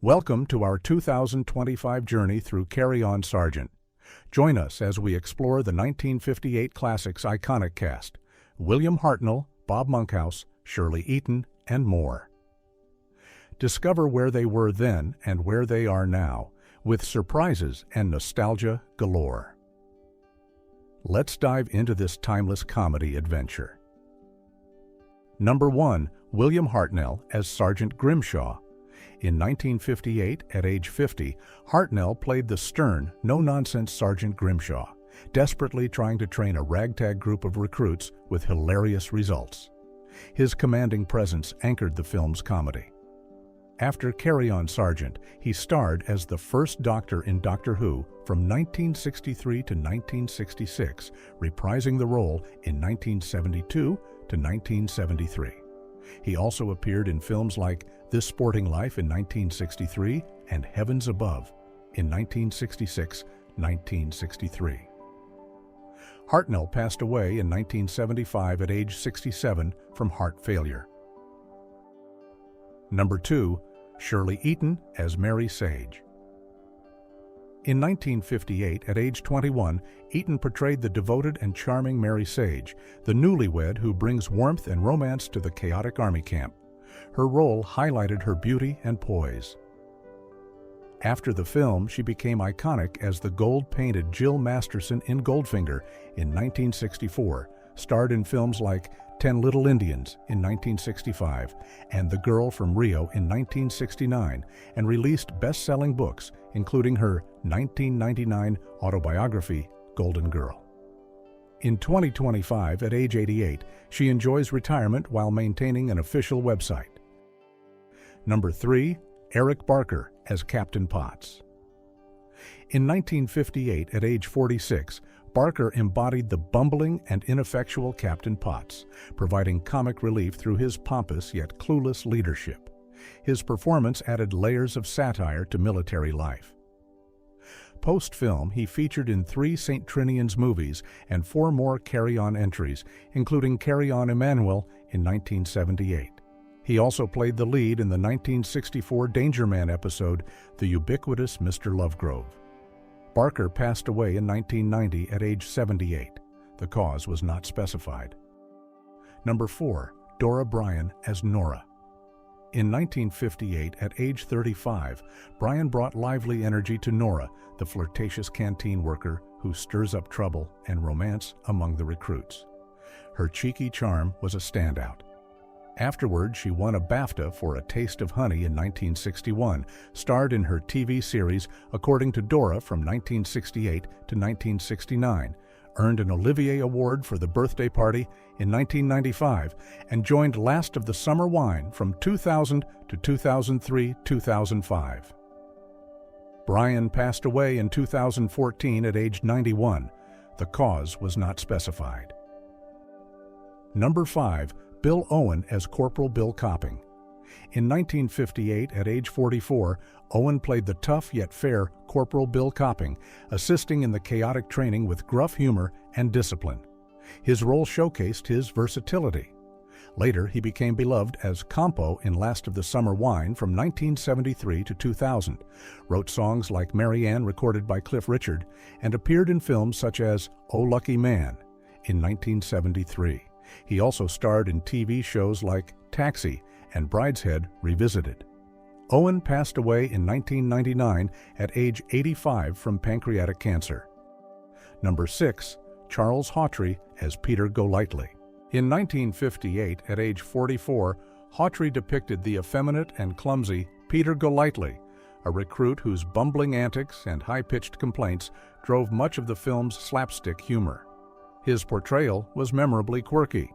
Welcome to our 2025 journey through Carry On Sergeant. Join us as we explore the 1958 classic's iconic cast: William Hartnell, Bob Monkhouse, Shirley Eaton, and more. Discover where they were then and where they are now, with surprises and nostalgia galore. Let's dive into this timeless comedy adventure. Number 1. William Hartnell as Sergeant Grimshaw. In 1958, at age 50, Hartnell played the stern, no-nonsense Sergeant Grimshaw, desperately trying to train a ragtag group of recruits with hilarious results. His commanding presence anchored the film's comedy. After Carry On Sergeant, he starred as the first Doctor in Doctor Who from 1963 to 1966, reprising the role in 1972 to 1973. He also appeared in films like This Sporting Life in 1963 and Heavens Above in 1966-1963. Hartnell passed away in 1975 at age 67 from heart failure. Number 2. Shirley Eaton as Mary Sage. In 1958, at age 21, Eaton portrayed the devoted and charming Mary Sage, the newlywed who brings warmth and romance to the chaotic army camp. Her role highlighted her beauty and poise. After the film, she became iconic as the gold-painted Jill Masterson in Goldfinger in 1964, starred in films like 10 Little Indians in 1965 and The Girl from Rio in 1969, and released best-selling books, including her 1999 autobiography, Golden Girl. In 2025, at age 88, she enjoys retirement while maintaining an official website. Number 3. Eric Barker as Captain Potts. In 1958, at age 46, Barker embodied the bumbling and ineffectual Captain Potts, providing comic relief through his pompous yet clueless leadership. His performance added layers of satire to military life. Post-film, he featured in 3 St. Trinian's movies and 4 more Carry On entries, including Carry On Emmanuel in 1978. He also played the lead in the 1964 Danger Man episode, The Ubiquitous Mr. Lovegrove. Barker passed away in 1990 at age 78. The cause was not specified. Number 4. Dora Bryan as Nora. In 1958, at age 35, Bryan brought lively energy to Nora, the flirtatious canteen worker who stirs up trouble and romance among the recruits. Her cheeky charm was a standout. Afterward, she won a BAFTA for A Taste of Honey in 1961, starred in her TV series According to Dora from 1968 to 1969, earned an Olivier Award for The Birthday Party in 1995, and joined Last of the Summer Wine from 2000 to 2003-2005. Bryan passed away in 2014 at age 91. The cause was not specified. Number 5. Bill Owen as Corporal Bill Copping. In 1958, at age 44, Owen played the tough yet fair Corporal Bill Copping, assisting in the chaotic training with gruff humor and discipline. His role showcased his versatility. Later, he became beloved as Compo in Last of the Summer Wine from 1973 to 2000, wrote songs like Mary Ann recorded by Cliff Richard, and appeared in films such as Oh Lucky Man in 1973. He also starred in TV shows like Taxi and Brideshead Revisited. Owen passed away in 1999 at age 85 from pancreatic cancer. Number 6. Charles Hawtrey as Peter Golightly. In 1958, at age 44, Hawtrey depicted the effeminate and clumsy Peter Golightly, a recruit whose bumbling antics and high-pitched complaints drove much of the film's slapstick humor. His portrayal was memorably quirky.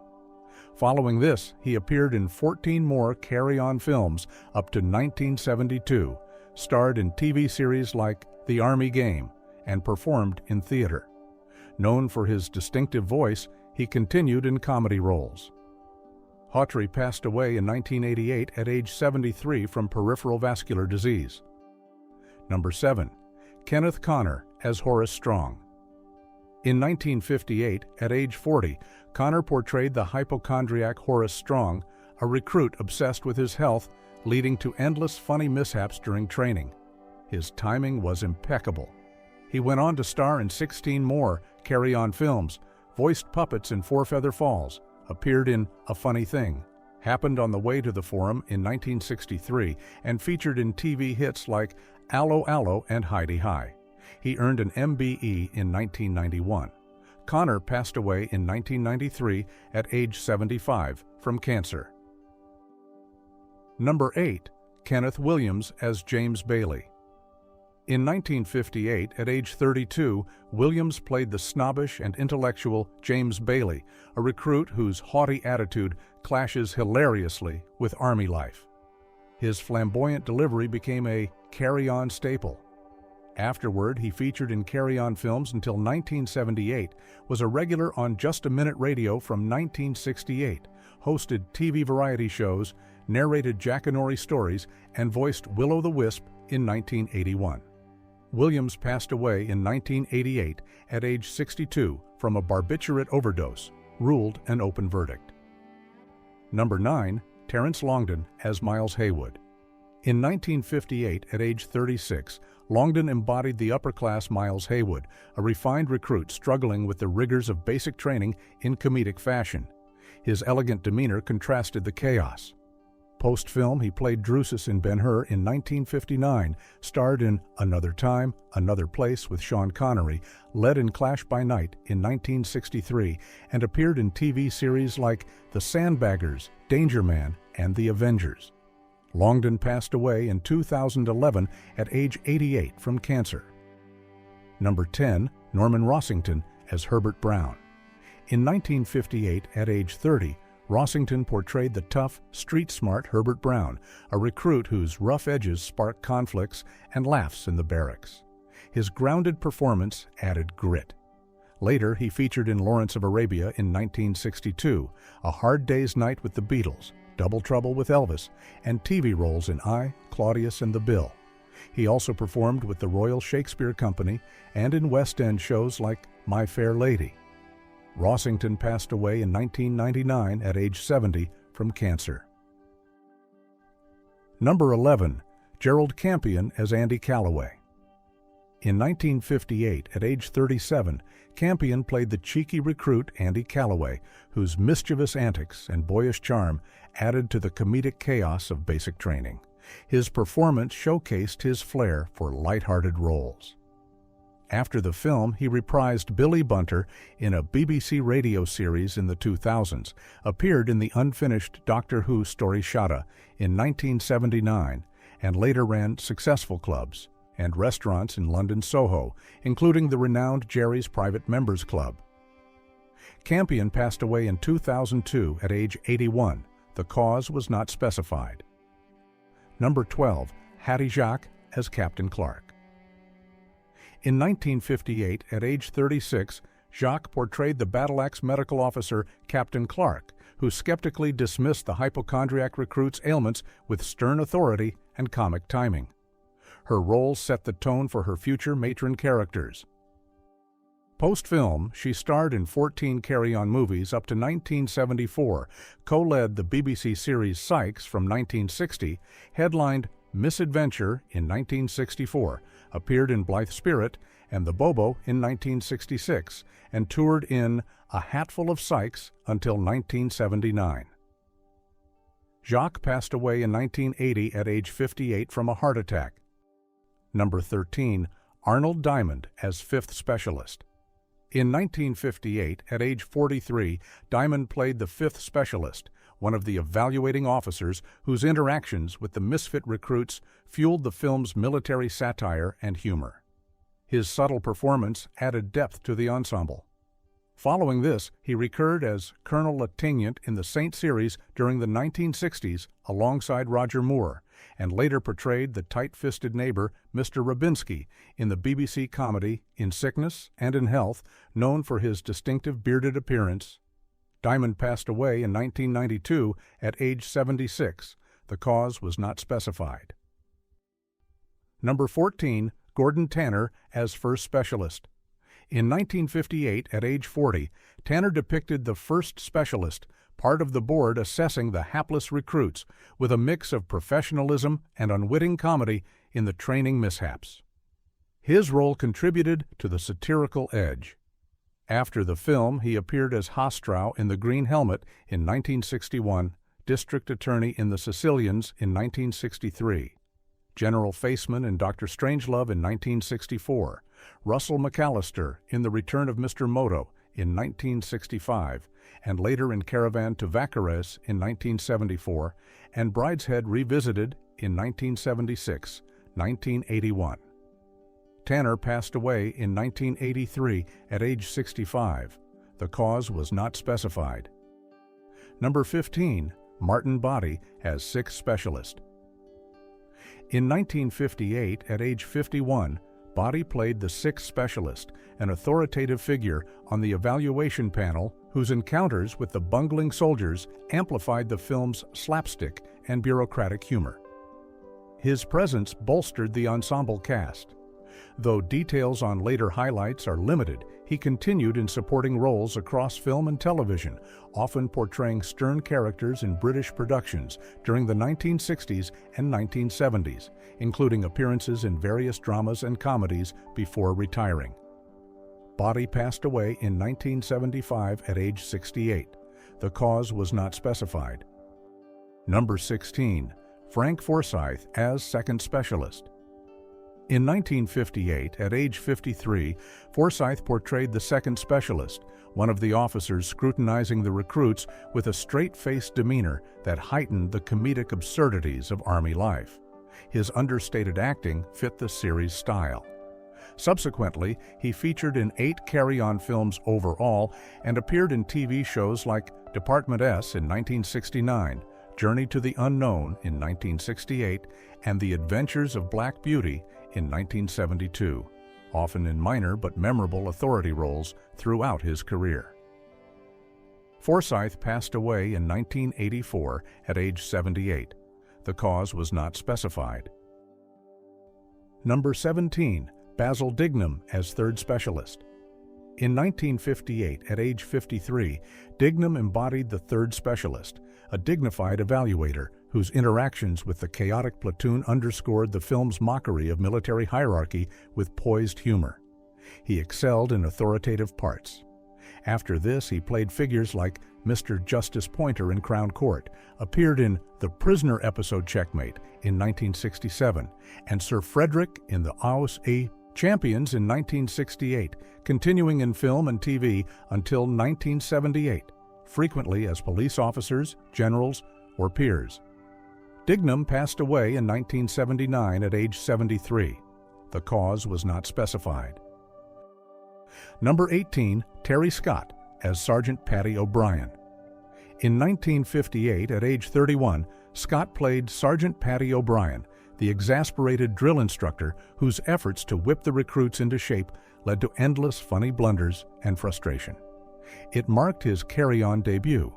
Following this, he appeared in 14 more Carry On films up to 1972, starred in TV series like The Army Game, and performed in theater. Known for his distinctive voice, he continued in comedy roles. Hawtrey passed away in 1988 at age 73 from peripheral vascular disease. Number 7. Kenneth Connor as Horace Strong. In 1958, at age 40, Connor portrayed the hypochondriac Horace Strong, a recruit obsessed with his health leading to endless funny mishaps during training. His timing was impeccable. He went on to star in 16 more carry-on films, voiced puppets in Four Feather Falls, appeared in A Funny Thing, happened on the way to the Forum in 1963, and featured in TV hits like Allo Allo and Heidi Hi. He earned an MBE in 1991. Connor passed away in 1993 at age 75 from cancer. Number 8. Kenneth Williams as James Bailey. In 1958, at age 32, Williams played the snobbish and intellectual James Bailey, a recruit whose haughty attitude clashes hilariously with Army life. His flamboyant delivery became a carry-on staple. Afterward, he featured in carry-on films until 1978, was a regular on Just a Minute Radio from 1968, hosted TV variety shows, narrated Jackanory stories, and voiced Will-O-the-Wisp in 1981. Williams passed away in 1988 at age 62 from a barbiturate overdose, ruled an open verdict. Number 9. Terence Longdon as Miles Haywood. In 1958, at age 36, Longdon embodied the upper-class Miles Haywood, a refined recruit struggling with the rigors of basic training in comedic fashion. His elegant demeanor contrasted the chaos. Post-film, he played Drusus in Ben-Hur in 1959, starred in Another Time, Another Place with Sean Connery, led in Clash by Night in 1963, and appeared in TV series like The Sandbaggers, Danger Man, and The Avengers. Longdon passed away in 2011 at age 88 from cancer. Number 10. Norman Rossington as Herbert Brown. In 1958, at age 30, Rossington portrayed the tough, street-smart Herbert Brown, a recruit whose rough edges spark conflicts and laughs in the barracks. His grounded performance added grit. Later, he featured in Lawrence of Arabia in 1962, A Hard Day's Night with the Beatles, Double Trouble with Elvis, and TV roles in I, Claudius and the Bill. He also performed with the Royal Shakespeare Company and in West End shows like My Fair Lady. Rossington passed away in 1999 at age 70 from cancer. Number 11. Gerald Campion as Andy Calloway. In 1958, at age 37, Campion played the cheeky recruit Andy Calloway, whose mischievous antics and boyish charm added to the comedic chaos of basic training. His performance showcased his flair for light-hearted roles. After the film, he reprised Billy Bunter in a BBC radio series in the 2000s, appeared in the unfinished Doctor Who story Shada in 1979, and later ran successful clubs and restaurants in London Soho, including the renowned Jerry's Private Members Club. Campion passed away in 2002 at age 81. The cause was not specified. Number 12. Hattie Jacques as Captain Clark. In 1958, at age 36, Jacques portrayed the battle-axe medical officer Captain Clark, who skeptically dismissed the hypochondriac recruit's ailments with stern authority and comic timing. Her role set the tone for her future matron characters. Post-film, she starred in 14 carry-on movies up to 1974, co-led the BBC series Sykes from 1960, headlined Misadventure in 1964, appeared in Blithe Spirit and The Bobo in 1966, and toured in A Hatful of Sykes until 1979. Jacques passed away in 1980 at age 58 from a heart attack. Number 13. Arnold Diamond as Fifth Specialist. In 1958, at age 43, Diamond played the Fifth Specialist, one of the evaluating officers whose interactions with the misfit recruits fueled the film's military satire and humor. His subtle performance added depth to the ensemble. Following this, he recurred as Colonel Latignant in the Saint series during the 1960s alongside Roger Moore, and later portrayed the tight-fisted neighbor Mr. Rabinsky in the BBC comedy In Sickness and in Health, known for his distinctive bearded appearance. Diamond passed away in 1992 at age 76. The cause was not specified. Number 14. Gordon Tanner as First Specialist. In 1958, at age 40, Tanner depicted the first specialist, part of the board assessing the hapless recruits, with a mix of professionalism and unwitting comedy in the training mishaps. His role contributed to the satirical edge. After the film, he appeared as Hawtrey in The Green Helmet in 1961, District Attorney in The Sicilians in 1963, General Faceman in Dr. Strangelove in 1964, Russell McAllister in The Return of Mr. Moto in 1965, and later in Caravan to Vacares in 1974, and Brideshead Revisited in 1976, 1981. Tanner passed away in 1983 at age 65. The cause was not specified. Number 15, Martin Boddey as Sixth Specialist. In 1958, at age 51, Boddey played the Sixth Specialist, an authoritative figure on the evaluation panel whose encounters with the bungling soldiers amplified the film's slapstick and bureaucratic humor. His presence bolstered the ensemble cast. Though details on later highlights are limited, he continued in supporting roles across film and television, often portraying stern characters in British productions during the 1960s and 1970s, including appearances in various dramas and comedies before retiring. Boddey passed away in 1975 at age 68. The cause was not specified. Number 16, Frank Forsyth as Second Specialist. In 1958, at age 53, Forsyth portrayed the Second Specialist, one of the officers scrutinizing the recruits with a straight-faced demeanor that heightened the comedic absurdities of Army life. His understated acting fit the series' style. Subsequently, he featured in 8 carry-on films overall and appeared in TV shows like Department S in 1969, Journey to the Unknown in 1968, and The Adventures of Black Beauty in 1972, often in minor but memorable authority roles throughout his career. Forsyth passed away in 1984 at age 78. The cause was not specified. Number 17, Basil Dignam as Third Specialist. In 1958, at age 53, Dignam embodied the Third Specialist, a dignified evaluator whose interactions with the chaotic platoon underscored the film's mockery of military hierarchy with poised humor. He excelled in authoritative parts. After this, he played figures like Mr. Justice Pointer in Crown Court, appeared in the Prisoner episode Checkmate in 1967, and Sir Frederick in the Aus A. Champions in 1968, continuing in film and TV until 1978, frequently as police officers, generals, or peers. Dignam passed away in 1979 at age 73. The cause was not specified. Number 18, Terry Scott as Sergeant Paddy O'Brien. In 1958, at age 31, Scott played Sergeant Paddy O'Brien, the exasperated drill instructor whose efforts to whip the recruits into shape led to endless funny blunders and frustration. It marked his carry-on debut.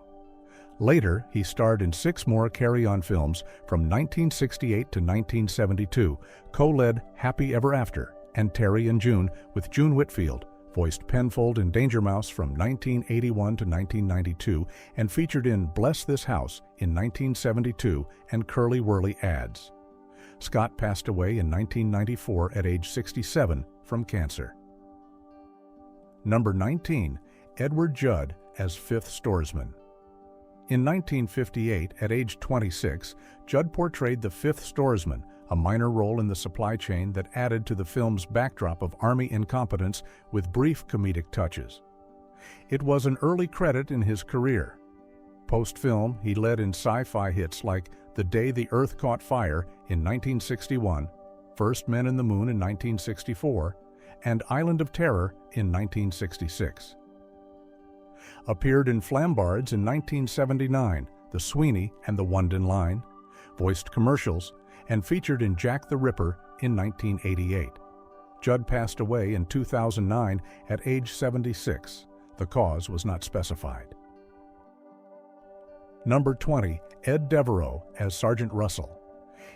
Later, he starred in 6 more carry-on films from 1968 to 1972, co-led Happy Ever After and Terry and June with June Whitfield, voiced Penfold in Danger Mouse from 1981 to 1992, and featured in Bless This House in 1972 and Curly Whirly Ads. Scott passed away in 1994 at age 67 from cancer. Number 19, Edward Judd as Fifth Storesman. In 1958, at age 26, Judd portrayed the Fifth Storesman, a minor role in the supply chain that added to the film's backdrop of Army incompetence with brief comedic touches. It was an early credit in his career. Post-film, he led in sci-fi hits like The Day the Earth Caught Fire in 1961, First Men in the Moon in 1964, and Island of Terror in 1966. Appeared in Flambards in 1979, The Sweeney and the London Line, voiced commercials, and featured in Jack the Ripper in 1988. Judd passed away in 2009 at age 76. The cause was not specified. Number 20, Ed Devereaux as Sergeant Russell.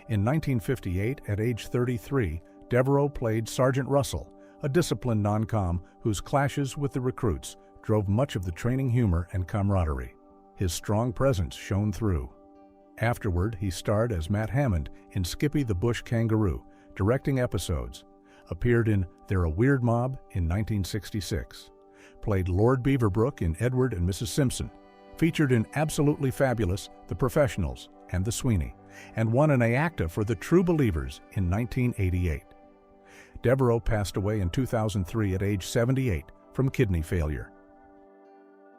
In 1958, at age 33, Devereaux played Sergeant Russell, a disciplined non-com whose clashes with the recruits drove much of the training humor and camaraderie. His strong presence shone through. Afterward, he starred as Matt Hammond in Skippy the Bush Kangaroo, directing episodes, appeared in They're a Weird Mob in 1966, played Lord Beaverbrook in Edward and Mrs. Simpson, featured in Absolutely Fabulous, The Professionals, and The Sweeney, and won an AACTA for The True Believers in 1988. Devereaux passed away in 2003 at age 78 from kidney failure.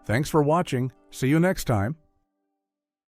Thanks for watching. See you next time.